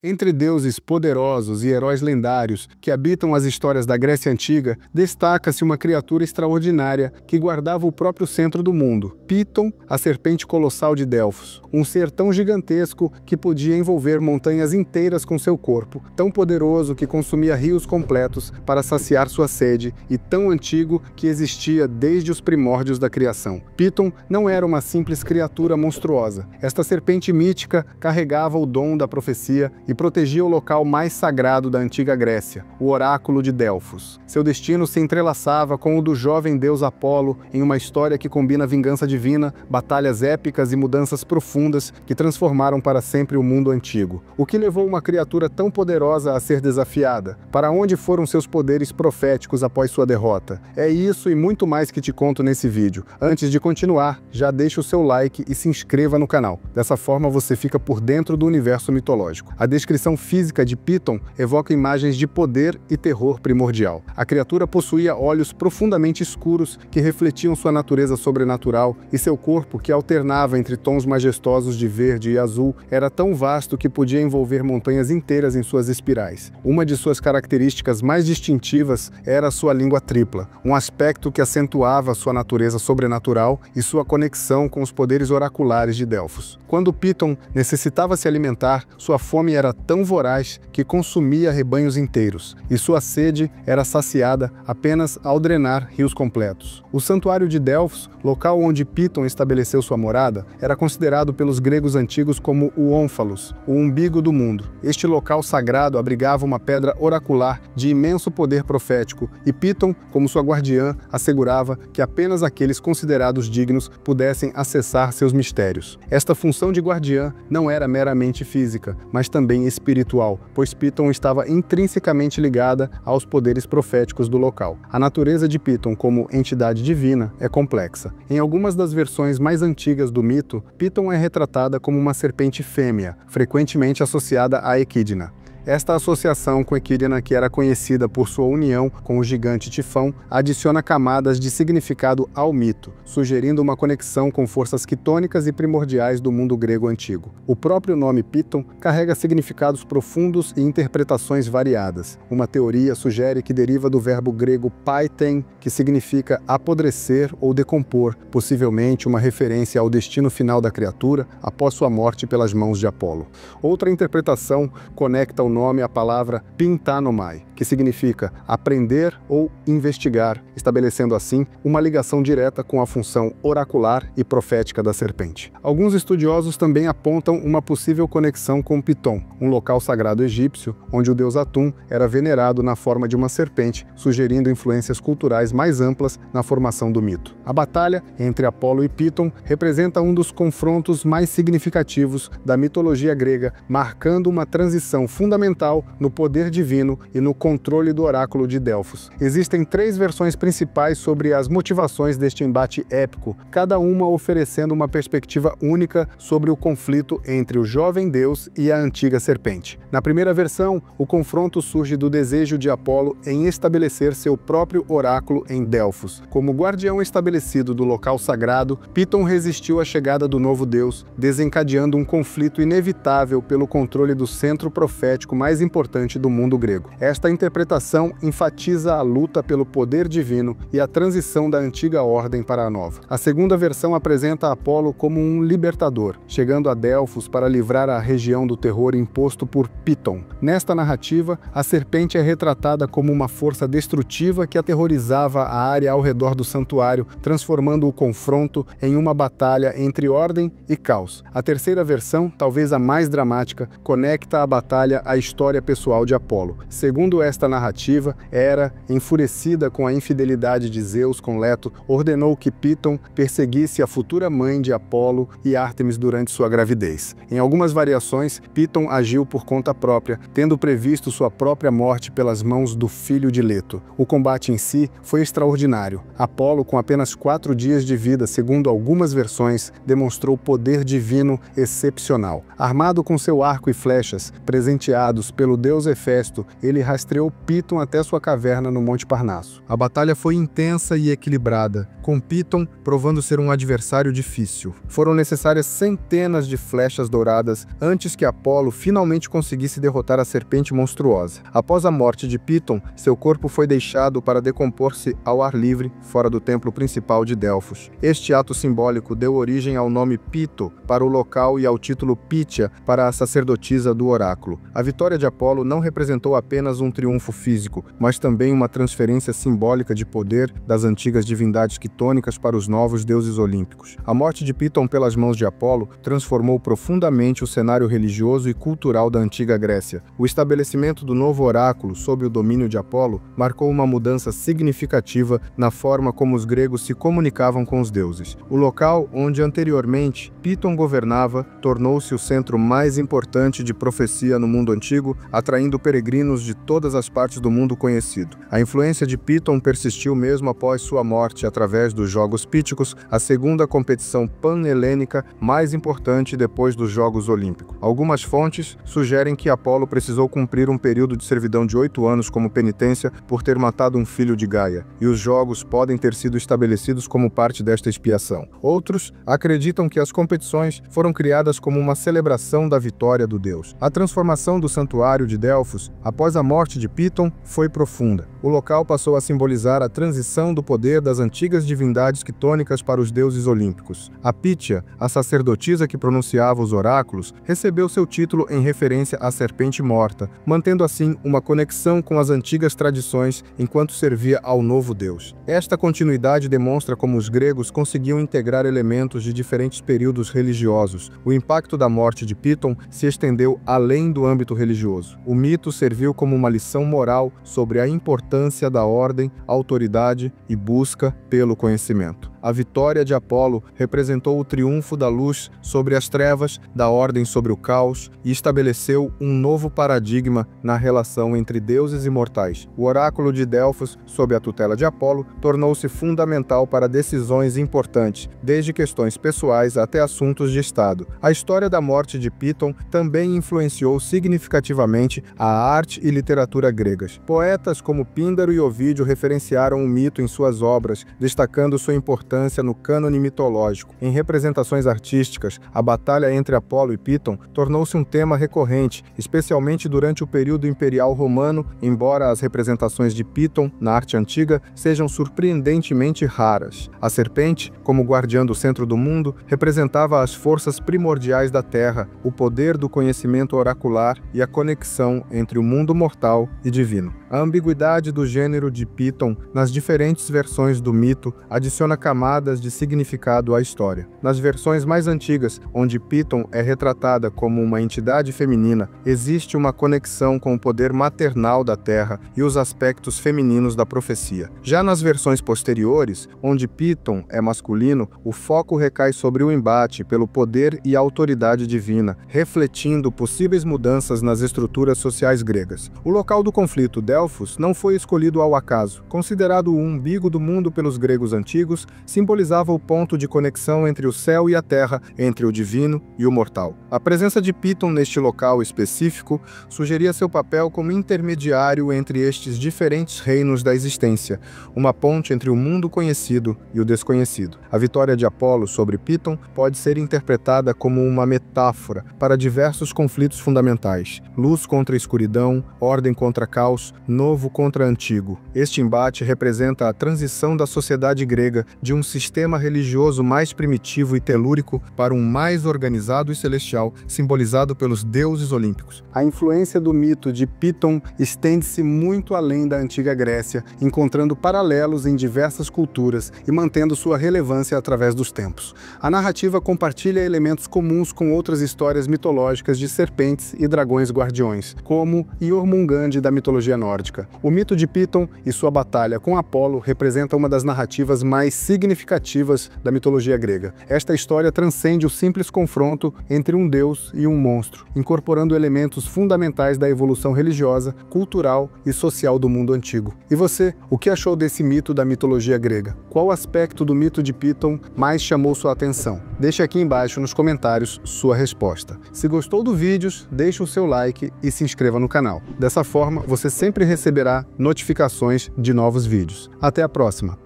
Entre deuses poderosos e heróis lendários que habitam as histórias da Grécia Antiga, destaca-se uma criatura extraordinária que guardava o próprio centro do mundo, Piton, a serpente colossal de Delfos. Um ser tão gigantesco que podia envolver montanhas inteiras com seu corpo, tão poderoso que consumia rios completos para saciar sua sede e tão antigo que existia desde os primórdios da criação. Piton não era uma simples criatura monstruosa. Esta serpente mítica carregava o dom da profecia e protegia o local mais sagrado da antiga Grécia, o oráculo de Delfos. Seu destino se entrelaçava com o do jovem deus Apolo em uma história que combina vingança divina, batalhas épicas e mudanças profundas que transformaram para sempre o mundo antigo. O que levou uma criatura tão poderosa a ser desafiada? Para onde foram seus poderes proféticos após sua derrota? É isso e muito mais que te conto nesse vídeo. Antes de continuar, já deixa o seu like e se inscreva no canal. Dessa forma você fica por dentro do universo mitológico. A descrição física de Piton evoca imagens de poder e terror primordial. A criatura possuía olhos profundamente escuros que refletiam sua natureza sobrenatural e seu corpo, que alternava entre tons majestosos de verde e azul, era tão vasto que podia envolver montanhas inteiras em suas espirais. Uma de suas características mais distintivas era sua língua tripla, um aspecto que acentuava sua natureza sobrenatural e sua conexão com os poderes oraculares de Delfos. Quando Piton necessitava se alimentar, sua fome era tão voraz que consumia rebanhos inteiros, e sua sede era saciada apenas ao drenar rios completos. O santuário de Delfos, local onde Piton estabeleceu sua morada, era considerado pelos gregos antigos como o Ônfalos, o umbigo do mundo. Este local sagrado abrigava uma pedra oracular de imenso poder profético, e Piton, como sua guardiã, assegurava que apenas aqueles considerados dignos pudessem acessar seus mistérios. Esta função de guardiã não era meramente física, mas também espiritual, pois Piton estava intrinsecamente ligada aos poderes proféticos do local. A natureza de Piton como entidade divina é complexa. Em algumas das versões mais antigas do mito, Piton é retratada como uma serpente fêmea, frequentemente associada a Equidna. Esta associação com Equidna, que era conhecida por sua união com o gigante Tifão, adiciona camadas de significado ao mito, sugerindo uma conexão com forças quitônicas e primordiais do mundo grego antigo. O próprio nome Piton carrega significados profundos e interpretações variadas. Uma teoria sugere que deriva do verbo grego paiten, que significa apodrecer ou decompor, possivelmente uma referência ao destino final da criatura após sua morte pelas mãos de Apolo. Outra interpretação conecta o nome à palavra pintanomai, que significa aprender ou investigar, estabelecendo assim uma ligação direta com a função oracular e profética da serpente. Alguns estudiosos também apontam uma possível conexão com Piton, um local sagrado egípcio onde o deus Atum era venerado na forma de uma serpente, sugerindo influências culturais mais amplas na formação do mito. A batalha entre Apolo e Piton representa um dos confrontos mais significativos da mitologia grega, marcando uma transição fundamental no poder divino e no controle do oráculo de Delfos. Existem 3 versões principais sobre as motivações deste embate épico, cada uma oferecendo uma perspectiva única sobre o conflito entre o jovem deus e a antiga serpente. Na primeira versão, o confronto surge do desejo de Apolo em estabelecer seu próprio oráculo em Delfos. Como guardião estabelecido do local sagrado, Piton resistiu à chegada do novo deus, desencadeando um conflito inevitável pelo controle do centro profético mais importante do mundo grego. Esta interpretação enfatiza a luta pelo poder divino e a transição da antiga ordem para a nova. A segunda versão apresenta Apolo como um libertador, chegando a Delfos para livrar a região do terror imposto por Piton. Nesta narrativa, a serpente é retratada como uma força destrutiva que aterrorizava a área ao redor do santuário, transformando o confronto em uma batalha entre ordem e caos. A terceira versão, talvez a mais dramática, conecta a batalha à história pessoal de Apolo. Segundo esta narrativa, Hera, enfurecida com a infidelidade de Zeus com Leto, ordenou que Piton perseguisse a futura mãe de Apolo e Ártemis durante sua gravidez. Em algumas variações, Piton agiu por conta própria, tendo previsto sua própria morte pelas mãos do filho de Leto. O combate em si foi extraordinário. Apolo, com apenas 4 dias de vida, segundo algumas versões, demonstrou poder divino excepcional. Armado com seu arco e flechas, presenteado enviados pelo deus Hefesto, ele rastreou Piton até sua caverna no Monte Parnasso. A batalha foi intensa e equilibrada, com Piton provando ser um adversário difícil. Foram necessárias centenas de flechas douradas antes que Apolo finalmente conseguisse derrotar a serpente monstruosa. Após a morte de Piton, seu corpo foi deixado para decompor-se ao ar livre, fora do templo principal de Delfos. Este ato simbólico deu origem ao nome Pito para o local e ao título Pítia para a sacerdotisa do oráculo. A vitória de Apolo não representou apenas um triunfo físico, mas também uma transferência simbólica de poder das antigas divindades quitônicas para os novos deuses olímpicos. A morte de Piton pelas mãos de Apolo transformou profundamente o cenário religioso e cultural da antiga Grécia. O estabelecimento do novo oráculo sob o domínio de Apolo marcou uma mudança significativa na forma como os gregos se comunicavam com os deuses. O local onde anteriormente Piton governava tornou-se o centro mais importante de profecia no mundo antigo, atraindo peregrinos de todas as partes do mundo conhecido. A influência de Piton persistiu mesmo após sua morte através dos Jogos Píticos, a segunda competição pan-helênica mais importante depois dos Jogos Olímpicos. Algumas fontes sugerem que Apolo precisou cumprir um período de servidão de 8 anos como penitência por ter matado um filho de Gaia, e os Jogos podem ter sido estabelecidos como parte desta expiação. Outros acreditam que as competições foram criadas como uma celebração da vitória do deus. A transformação do santuário de Delfos, após a morte de Piton, foi profunda. O local passou a simbolizar a transição do poder das antigas divindades quitônicas para os deuses olímpicos. A Pítia, a sacerdotisa que pronunciava os oráculos, recebeu seu título em referência à serpente morta, mantendo assim uma conexão com as antigas tradições enquanto servia ao novo deus. Esta continuidade demonstra como os gregos conseguiam integrar elementos de diferentes períodos religiosos. O impacto da morte de Piton se estendeu além do âmbito religioso. O mito serviu como uma lição moral sobre a importância da ordem, autoridade e busca pelo conhecimento. A vitória de Apolo representou o triunfo da luz sobre as trevas, da ordem sobre o caos, e estabeleceu um novo paradigma na relação entre deuses e mortais. O oráculo de Delfos, sob a tutela de Apolo, tornou-se fundamental para decisões importantes, desde questões pessoais até assuntos de Estado. A história da morte de Piton também influenciou significativamente a arte e literatura gregas. Poetas como Píndaro e Ovídio referenciaram o mito em suas obras, destacando sua importância no cânone mitológico. Em representações artísticas, a batalha entre Apolo e Piton tornou-se um tema recorrente, especialmente durante o período imperial romano, embora as representações de Piton na arte antiga sejam surpreendentemente raras. A serpente, como guardiã do centro do mundo, representava as forças primordiais da Terra, o poder do conhecimento oracular e a conexão entre o mundo mortal e divino. A ambiguidade do gênero de Piton nas diferentes versões do mito adiciona camadas de significado à história. Nas versões mais antigas, onde Piton é retratada como uma entidade feminina, existe uma conexão com o poder maternal da Terra e os aspectos femininos da profecia. Já nas versões posteriores, onde Piton é masculino, o foco recai sobre o embate pelo poder e autoridade divina, refletindo possíveis mudanças nas estruturas sociais gregas. O local do conflito, Delfos, não foi escolhido ao acaso. Considerado o umbigo do mundo pelos gregos antigos, simbolizava o ponto de conexão entre o céu e a terra, entre o divino e o mortal. A presença de Piton neste local específico sugeria seu papel como intermediário entre estes diferentes reinos da existência, uma ponte entre o mundo conhecido e o desconhecido. A vitória de Apolo sobre Piton pode ser interpretada como uma metáfora para diversos conflitos fundamentais: luz contra escuridão, ordem contra caos, novo contra antigo. Este embate representa a transição da sociedade grega de um sistema religioso mais primitivo e telúrico para um mais organizado e celestial, simbolizado pelos deuses olímpicos. A influência do mito de Piton estende-se muito além da antiga Grécia, encontrando paralelos em diversas culturas e mantendo sua relevância através dos tempos. A narrativa compartilha elementos comuns com outras histórias mitológicas de serpentes e dragões guardiões, como Jormungand da mitologia nórdica. nórdica. O mito de Piton e sua batalha com Apolo representa uma das narrativas mais significativas da mitologia grega. Esta história transcende o simples confronto entre um deus e um monstro, incorporando elementos fundamentais da evolução religiosa, cultural e social do mundo antigo. E você, o que achou desse mito da mitologia grega? Qual aspecto do mito de Piton mais chamou sua atenção? Deixe aqui embaixo nos comentários sua resposta. Se gostou do vídeo, deixe o seu like e se inscreva no canal. Dessa forma, você sempre receberá notificações de novos vídeos. Até a próxima!